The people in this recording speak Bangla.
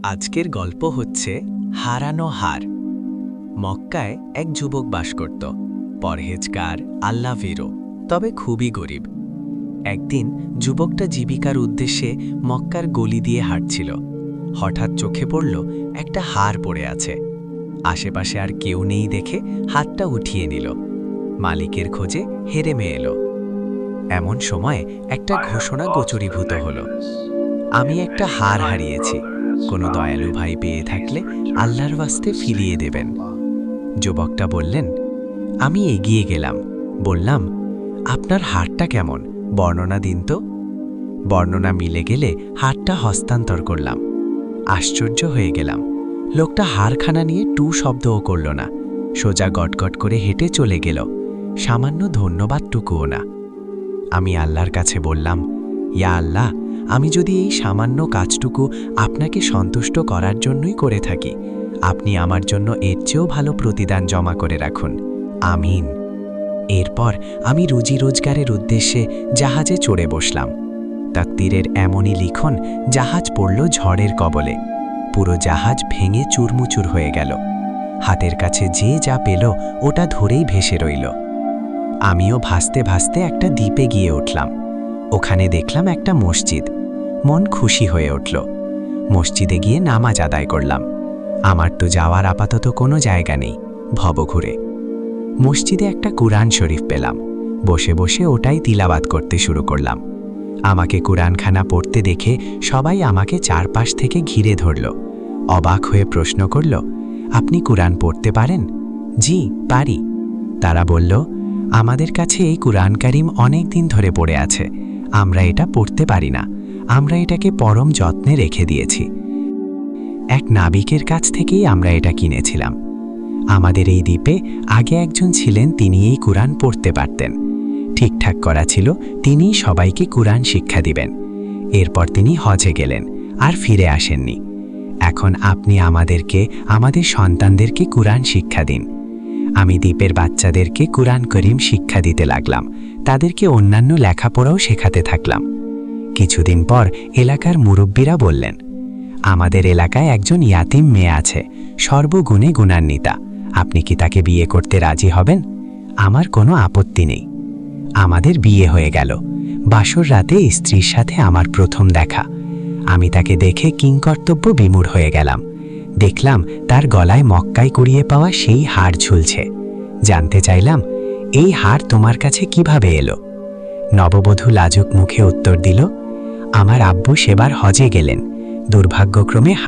আজকের গল্প হচ্ছে হারানো হার। মক্কায় এক যুবক বাস করত, পরহেজগার, আল্লাহভীরু, তবে খুবই গরিব। একদিন যুবকটা জীবিকার উদ্দেশ্যে মক্কার গলি দিয়ে হাঁটছিল। হঠাৎ চোখে পড়ল একটা হার পড়ে আছে। আশেপাশে আর কেউ নেই দেখে হাতটা উঠিয়ে নিল। মালিকের খোঁজে হেরেমে এলো। এমন সময় একটা ঘোষণা গোচরীভূত হল, আমি একটা হার হারিয়েছি, কোনো দয়ালু ভাই পেয়ে থাকলে আল্লাহর ওয়াস্তে ফিরিয়ে দেবেন। যুবকটা বললেন, আমি এগিয়ে গেলাম, বললাম, আপনার হারটা কেমন, বর্ণনা দিন তো। বর্ণনা মিলে গেলে হারটা হস্তান্তর করলাম। আশ্চর্য হয়ে গেলাম, লোকটা হারখানা নিয়ে টু শব্দও করল না, সোজা গটগট করে হেঁটে চলে গেল, সামান্য ধন্যবাদটুকুও না। আমি আল্লাহর কাছে বললাম, ইয়া আল্লাহ, আমি যদি এই সামান্য কাজটুকু আপনাকে সন্তুষ্ট করার জন্যই করে থাকি, আপনি আমার জন্য এর চেয়েও ভালো প্রতিদান জমা করে রাখুন, আমিন। এরপর আমি রুজি রোজগারের উদ্দেশ্যে জাহাজে চড়ে বসলাম। তাকদীরের এমনই লিখন, জাহাজ পড়ল ঝড়ের কবলে। পুরো জাহাজ ভেঙে চুরমুচুর হয়ে গেল। হাতের কাছে যে যা পেল ওটা ধরেই ভেসে রইল। আমিও ভাসতে ভাসতে একটা দ্বীপে গিয়ে উঠলাম। ওখানে দেখলাম একটা মসজিদ। মন খুশি হয়ে উঠল। মসজিদে গিয়ে নামাজ আদায় করলাম। আমার তো যাওয়ার আপাতত কোনো জায়গা নেই, ভবঘুরে। মসজিদে একটা কুরআন শরীফ পেলাম। বসে বসে ওটাই তিলাওয়াত করতে শুরু করলাম। আমাকে কুরআনখানা পড়তে দেখে সবাই আমাকে চারপাশ থেকে ঘিরে ধরল। অবাক হয়ে প্রশ্ন করল, আপনি কুরআন পড়তে পারেন? জি, পারি। তারা বলল, আমাদের কাছে এই কুরআন কারীম অনেক দিন ধরে পড়ে আছে, আমরা এটা পড়তে পারি না, আমরা এটাকে পরম যত্নে রেখে দিয়েছি। এক নাবিকের কাছ থেকেই আমরা এটা কিনেছিলাম। আমাদের এই দ্বীপে আগে একজন ছিলেন, তিনি এই কুরআন পড়তে পারতেন। ঠিকঠাক করা ছিল তিনিই সবাইকে কুরআন শিক্ষা দিবেন। এরপর তিনি হজে গেলেন, আর ফিরে আসেননি। এখন আপনি আমাদেরকে, আমাদের সন্তানদেরকে কুরআন শিক্ষা দিন। আমি দ্বীপের বাচ্চাদেরকে কুরআন করিম শিক্ষা দিতে লাগলাম, তাদেরকে অন্যান্য লেখাপড়াও শেখাতে থাকলাম। কিছুদিন পর এলাকার মুরব্বীরা বললেন, আমাদের এলাকায় একজন ইয়াতিম মেয়ে আছে, সর্বগুণে গুণান্বিতা, আপনি কি তাকে বিয়ে করতে রাজি হবেন? আমার কোনো আপত্তি নেই। আমাদের বিয়ে হয়ে গেল। বাসর রাতে স্ত্রীর সাথে আমার প্রথম দেখা। আমি তাকে দেখে কিংকর্তব্য বিমূঢ় হয়ে গেলাম। দেখলাম তার গলায় মক্কায় কুড়িয়ে পাওয়া সেই হার ঝুলছে। জানতে চাইলাম, এই হার তোমার কাছে কিভাবে এলো? নববধূ লাজুক মুখে উত্তর দিল, আমার আব্বু সেবার হজে গেলেন, দুর্ভাগ্যক্রমে